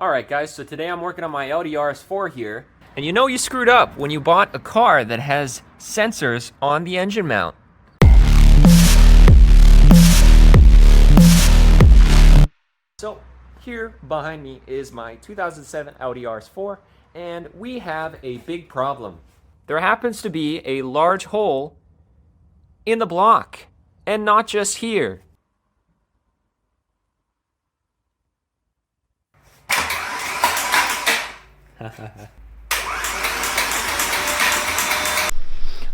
Alright guys, so today I'm working on my Audi RS4 here. And you know you screwed up when you bought a car that has sensors on the engine mount. So here behind me is my 2007 Audi RS4, and we have a big problem. There happens to be a large hole in the block, and not just here.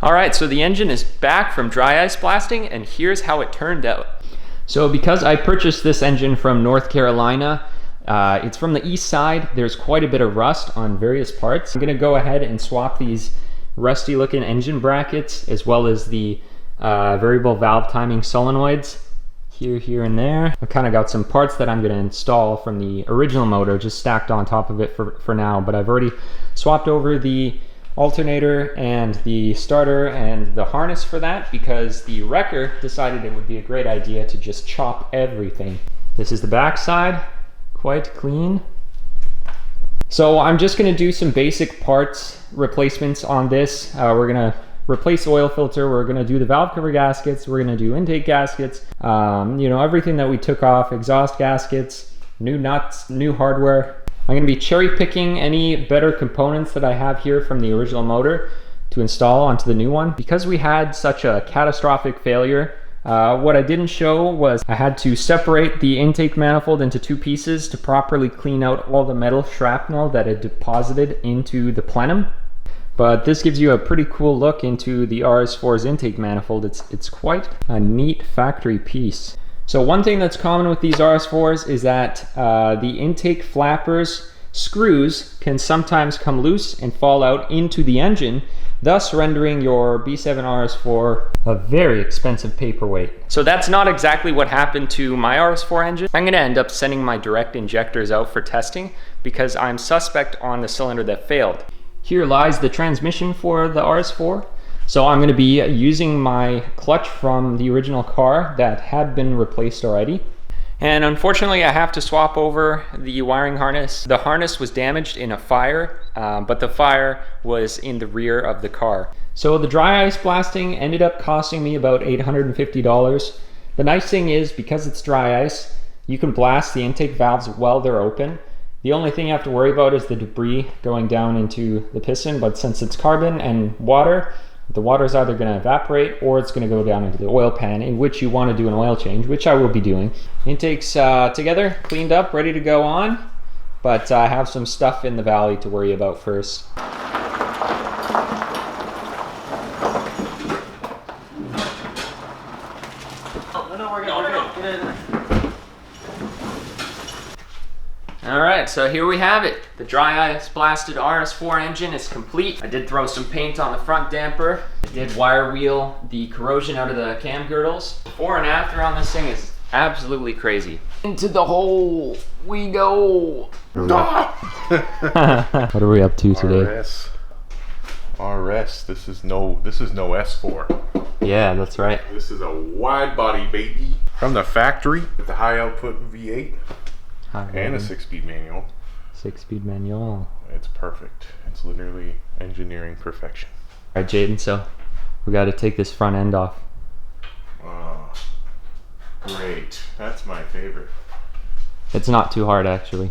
Alright, so the engine is back from dry ice blasting, and here's how it turned out. So because I purchased this engine from North Carolina, it's from the east side, there's quite a bit of rust on various parts. I'm going to go ahead and swap these rusty looking engine brackets as well as the variable valve timing solenoids here and there. I've kind of got some parts that I'm going to install from the original motor just stacked on top of it for now, but I've already swapped over the alternator and the starter and the harness for that because the wrecker decided it would be a great idea to just chop everything. This is the back side, quite clean. So I'm just going to do some basic parts replacements on this. We're going to replace the oil filter, we're going to do the valve cover gaskets, we're going to do intake gaskets, you know, everything that we took off, exhaust gaskets, new nuts, new hardware. I'm going to be cherry picking any better components that I have here from the original motor to install onto the new one. Because we had such a catastrophic failure, what I didn't show was I had to separate the intake manifold into two pieces to properly clean out all the metal shrapnel that had deposited into the plenum. But this gives you a pretty cool look into the RS4's intake manifold. It's quite a neat factory piece. So one thing that's common with these RS4s is that the intake flappers screws can sometimes come loose and fall out into the engine, thus rendering your B7 RS4 a very expensive paperweight. So that's not exactly what happened to my RS4 engine. I'm going to end up sending my direct injectors out for testing because I'm suspect on the cylinder that failed. Here lies the transmission for the RS4. So I'm going to be using my clutch from the original car that had been replaced already. And unfortunately I have to swap over the wiring harness. The harness was damaged in a fire, but the fire was in the rear of the car. So the dry ice blasting ended up costing me about $850. The nice thing is because it's dry ice, you can blast the intake valves while they're open. The only thing you have to worry about is the debris going down into the piston, but since it's carbon and water, the water is either going to evaporate or it's going to go down into the oil pan, in which you want to do an oil change, which I will be doing. Intake's together, cleaned up, ready to go on, but I have some stuff in the valley to worry about first. Alright, so here we have it. The dry ice blasted RS4 engine is complete. I did throw some paint on the front damper. I did wire wheel the corrosion out of the cam girdles. Before and after on this thing is absolutely crazy. Into the hole we go. What are we up to today? RS. This is no S4. Yeah, that's right. This is a wide body baby from the factory with the high output V8. And a 6-speed manual. 6-speed manual. It's perfect. It's literally engineering perfection. Alright, Jaden, so we got to take this front end off. Oh, great. That's my favorite. It's not too hard, actually.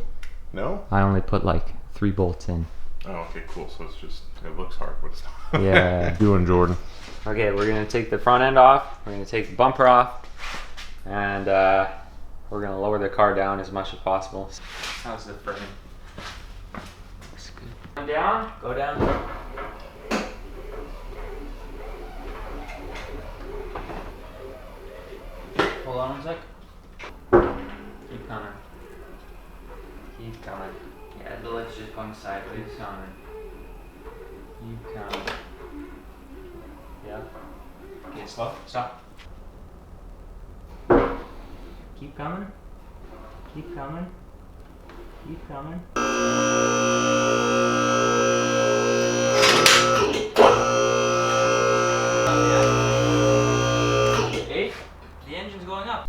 No? I only put like 3 bolts in. Oh, okay, cool. So it's just, it looks hard, but it's not. Yeah. Doing, Jordan. Okay, we're going to take the front end off. We're going to take the bumper off. And we're going to lower the car down as much as possible. How's the frame? Looks good. Come down, go down. Hold on a sec. Keep coming. Keep coming. Yeah, the lift's just going sideways. Keep coming. Keep coming. Yeah. Okay, slow. Stop. Keep coming. Keep coming. Keep coming. Okay, the engine's going up.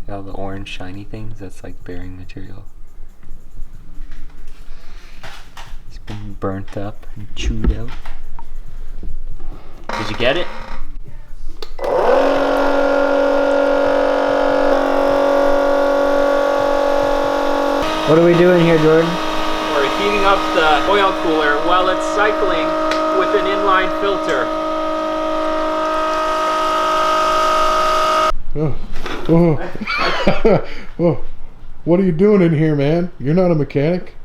All the orange shiny things, that's like bearing material. and burnt up and chewed out. Did you get it? What are we doing here, Jordan? We're heating up the oil cooler while it's cycling with an inline filter. Whoa. What are you doing in here, man? You're not a mechanic?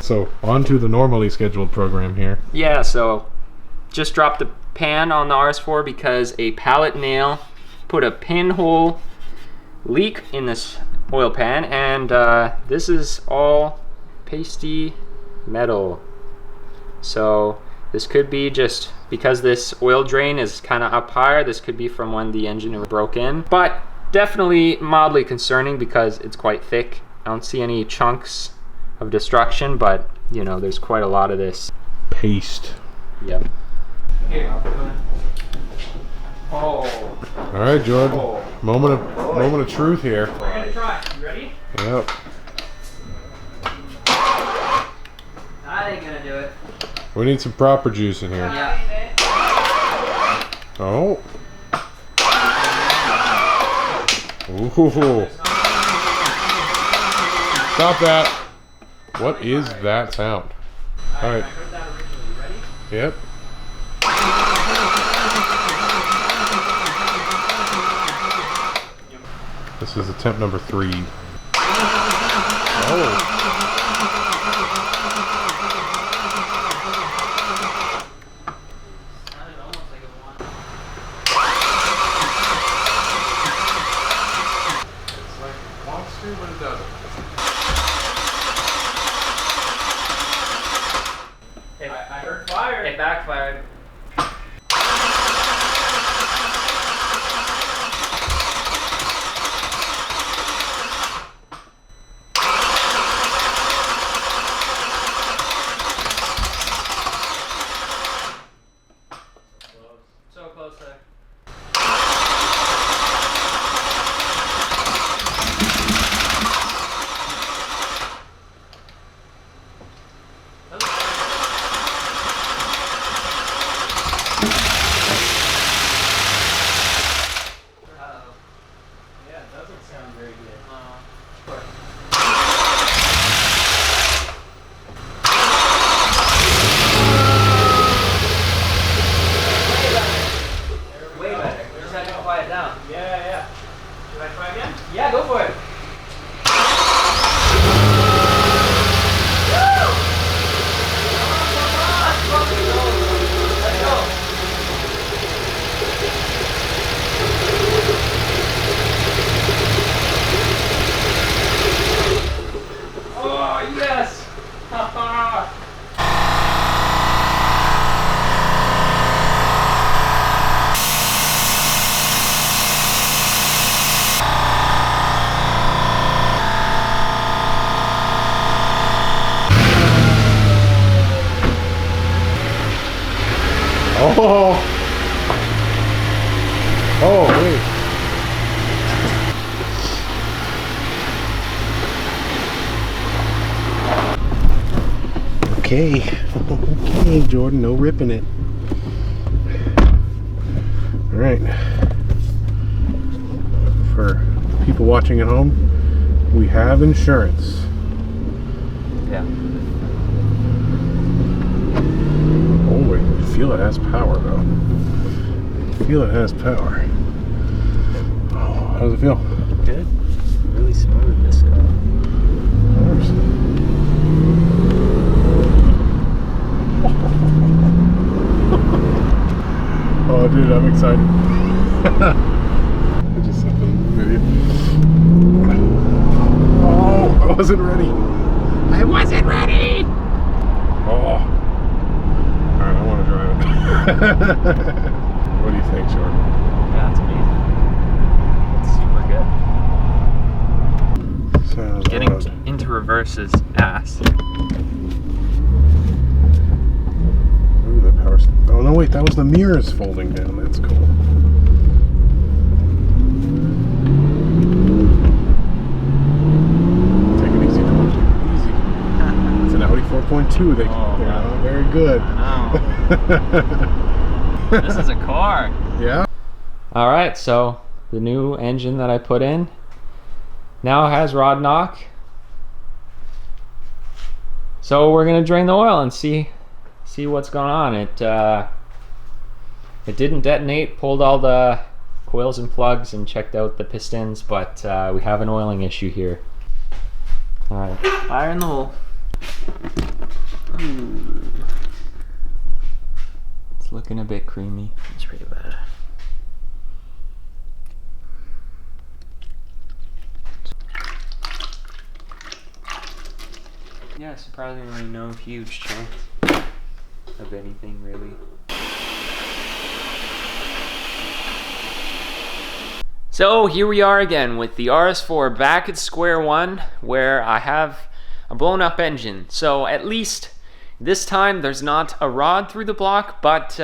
So, on to the normally scheduled program here. Yeah, so just dropped the pan on the RS4 because a pallet nail put a pinhole leak in this oil pan, and this is all pasty metal. So this could be just because this oil drain is kind of up higher. This could be from when the engine broke in, but definitely mildly concerning because it's quite thick. I don't see any chunks of destruction, but you know, there's quite a lot of this Paste. Yep. Here. Oh. All right, Jordan. Moment of truth here. We're gonna try. You ready? Yep. That ain't gonna do it. We need some proper juice in here. Yeah. Oh. Ooh. Stop that. What is that sound? All right. Yep. This is attempt number 3. Oh. It's like it wants to, but it doesn't. I heard fire. It backfired. So close there. Yeah, it doesn't sound very good. Way better. We just had to quiet down. Yeah. Should I try again? Yeah, go for it. Let's go. Oh, yes! Haha! Oh. Oh, wait. Okay, Jordan, no ripping it. All right. For people watching at home, we have insurance. Yeah. Oh, wait, I feel it has power, though. I feel it has power. Oh, how does it feel? Good. Really smooth, this guy. Oh, dude, I'm excited. I just sent the video. Oh, I wasn't ready. I wasn't ready! Oh. Alright, I want to drive it. What do you think, Jordan? Yeah, it's amazing. It's super good. Sounds Getting odd. into reverse is ass. Ooh, that power. Oh, no, wait, that was the mirrors folding down. That's cool. 4.2. They, very good. I know. This is a car. Yeah. All right, so the new engine that I put in now has rod knock. So we're gonna drain the oil and see what's going on. It didn't detonate. Pulled all the coils and plugs and checked out the pistons, but we have an oiling issue here. All right, fire in the hole. Ooh. It's looking a bit creamy. It's pretty bad. Yeah, surprisingly no huge chunk of anything really. So here we are again with the RS4 back at square one, where I have a blown up engine. So at least this time there's not a rod through the block, but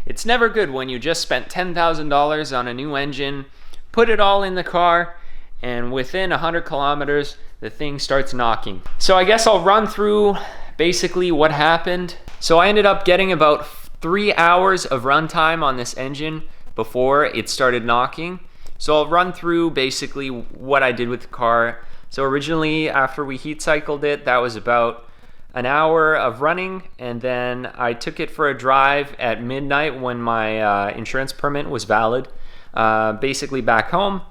it's never good when you just spent $10,000 on a new engine, put it all in the car, and within 100 kilometers the thing starts knocking. So I guess I'll run through basically what happened. So I ended up getting about 3 hours of runtime on this engine before it started knocking. So I'll run through basically what I did with the car. So originally, after we heat cycled it, that was about an hour of running, and then I took it for a drive at midnight when my insurance permit was valid. Basically back home,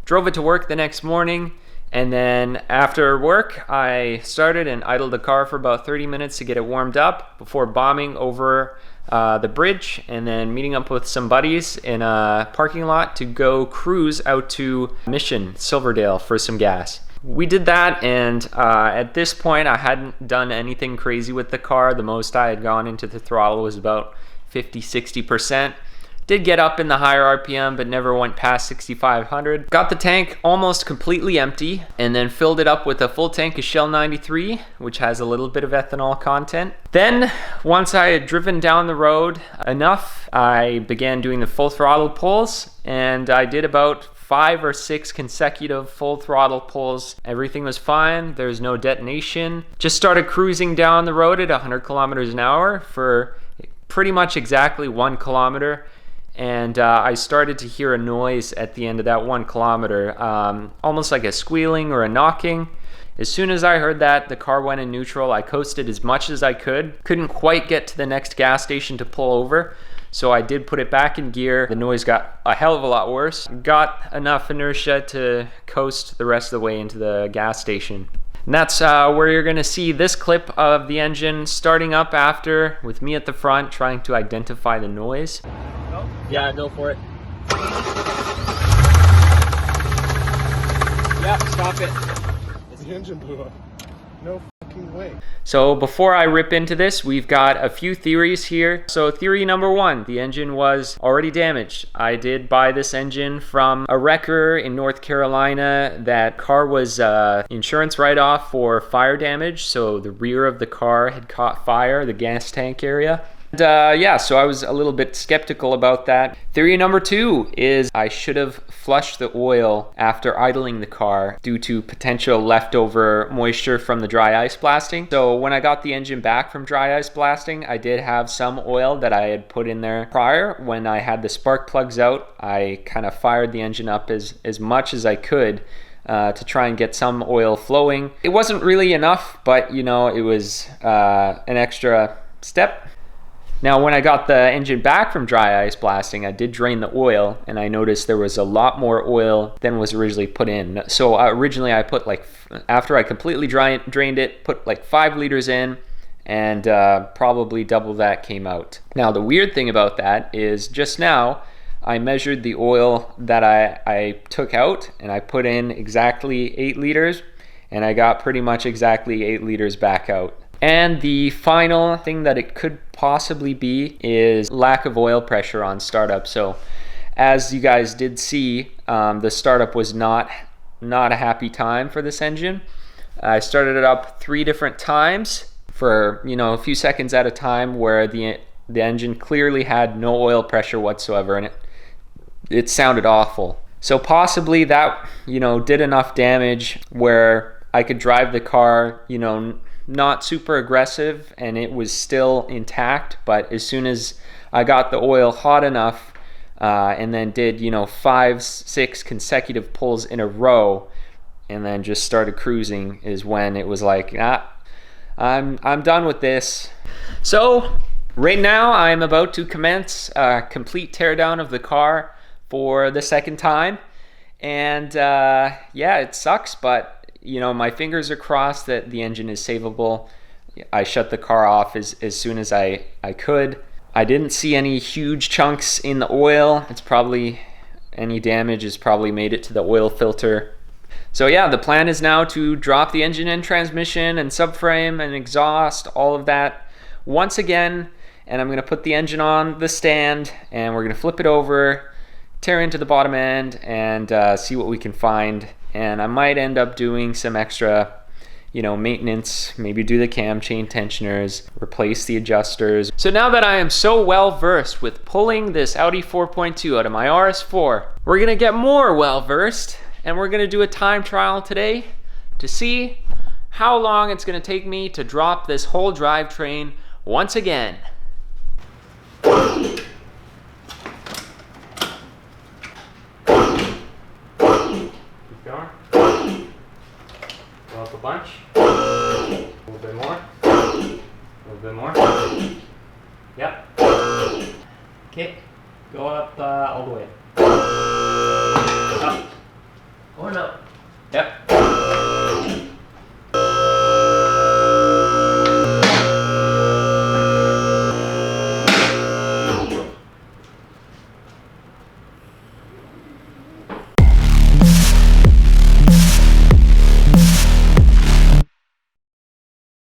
drove it to work the next morning, and then after work I started and idled the car for about 30 minutes to get it warmed up before bombing over the bridge and then meeting up with some buddies in a parking lot to go cruise out to Mission, Silverdale for some gas. We did that, and at this point I hadn't done anything crazy with the car. The most I had gone into the throttle was about 50-60%. Did get up in the higher RPM, but never went past 6,500. Got the tank almost completely empty, and then filled it up with a full tank of Shell 93, which has a little bit of ethanol content. Then, once I had driven down the road enough, I began doing the full throttle pulls, and I did about 5 or 6 consecutive full throttle pulls. Everything was fine. There was no detonation. Just started cruising down the road at 100 kilometers an hour for pretty much exactly 1 kilometer. And I started to hear a noise at the end of that 1 kilometer, almost like a squealing or a knocking. As soon as I heard that, the car went in neutral. I coasted as much as I could. Couldn't quite get to the next gas station to pull over, so I did put it back in gear. The noise got a hell of a lot worse. Got enough inertia to coast the rest of the way into the gas station. And that's where you're gonna see this clip of the engine starting up after, with me at the front trying to identify the noise. Yeah, go for it. Yeah, stop it. The engine blew up. No fucking way. So before I rip into this, we've got a few theories here. So theory number 1, the engine was already damaged. I did buy this engine from a wrecker in North Carolina. That car was insurance write-off for fire damage. So the rear of the car had caught fire, the gas tank area. And, yeah, so I was a little bit skeptical about that. Theory number 2 is I should have flushed the oil after idling the car due to potential leftover moisture from the dry ice blasting. So when I got the engine back from dry ice blasting, I did have some oil that I had put in there prior. When I had the spark plugs out, I kind of fired the engine up as much as I could to try and get some oil flowing. It wasn't really enough, but you know, it was an extra step. Now, when I got the engine back from dry ice blasting, I did drain the oil, and I noticed there was a lot more oil than was originally put in. So originally I put after I completely drained it, put like 5 liters in, and probably double that came out. Now, the weird thing about that is just now, I measured the oil that I took out, and I put in exactly 8 liters, and I got pretty much exactly 8 liters back out. And the final thing that it could possibly be is lack of oil pressure on startup. So as you guys did see, the startup was not a happy time for this engine. I started it up 3 different times for, you know, a few seconds at a time, where the engine clearly had no oil pressure whatsoever, and it sounded awful. So possibly that, you know, did enough damage where I could drive the car, you know, not super aggressive and it was still intact, but as soon as I got the oil hot enough and then did, you know, 5-6 consecutive pulls in a row and then just started cruising is when it was like, I'm done with this. So right now I'm about to commence a complete teardown of the car for the second time. And yeah, it sucks, but you know, my fingers are crossed that the engine is savable. I shut the car off as soon as I could. I didn't see any huge chunks in the oil. It's probably, any damage has probably made it to the oil filter. So yeah, the plan is now to drop the engine and transmission and subframe and exhaust, all of that once again. And I'm gonna put the engine on the stand and we're gonna flip it over, tear into the bottom end and see what we can find. And I might end up doing some extra, you know, maintenance, maybe do the cam chain tensioners, replace the adjusters. So now that I am so well versed with pulling this Audi 4.2 out of my RS4, we're gonna get more well versed and we're gonna do a time trial today to see how long it's gonna take me to drop this whole drivetrain once again. Go up a bunch. A little bit more. A little bit more. Yep. Okay. Go up all the way. Up. Going up. Yep.